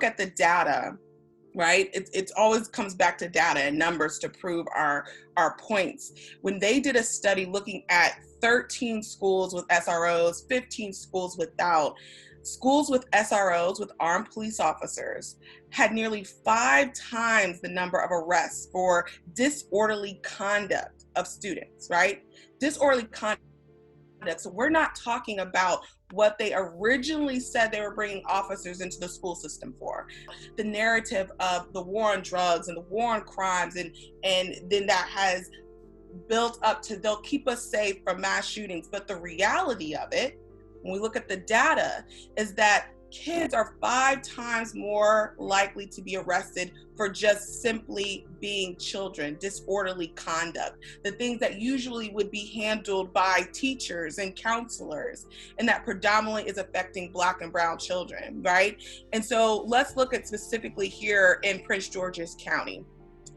look at the data, right, it always comes back to data and numbers to prove our points. When they did a study looking at 13 schools with SROs, 15 schools without, schools with SROs, with armed police officers, had nearly 5 times the number of arrests for disorderly conduct of students, right? Disorderly conduct. So we're not talking about what they originally said they were bringing officers into the school system for. The narrative of the war on drugs and the war on crimes, and then that has built up to they'll keep us safe from mass shootings. But the reality of it, when we look at the data, is that kids are 5 times more likely to be arrested for just simply being children, disorderly conduct, the things that usually would be handled by teachers and counselors, and that predominantly is affecting Black and brown children, right? And so let's look at specifically here in Prince George's County.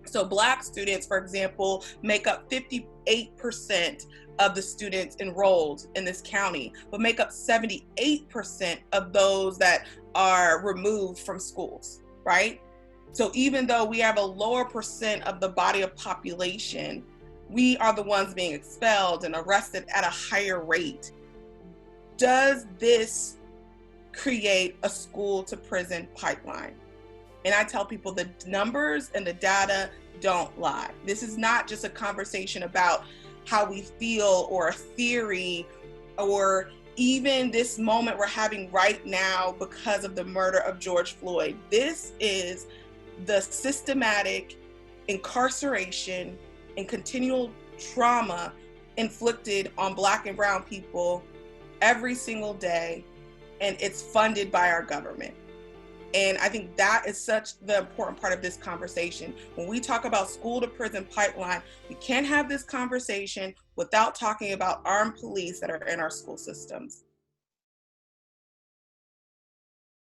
So Black students, for example, make up 58% of the students enrolled in this county, but make up 78% of those that are removed from schools, right? So even though we have a lower percent of the body of population, we are the ones being expelled and arrested at a higher rate. Does this create a school to prison pipeline? And I tell people the numbers and the data don't lie. This is not just a conversation about how we feel or a theory or even this moment we're having right now because of the murder of George Floyd. This is the systematic incarceration and continual trauma inflicted on Black and brown people every single day, and it's funded by our government. And I think that is such the important part of this conversation. When we talk about school to prison pipeline, we can't have this conversation without talking about armed police that are in our school systems.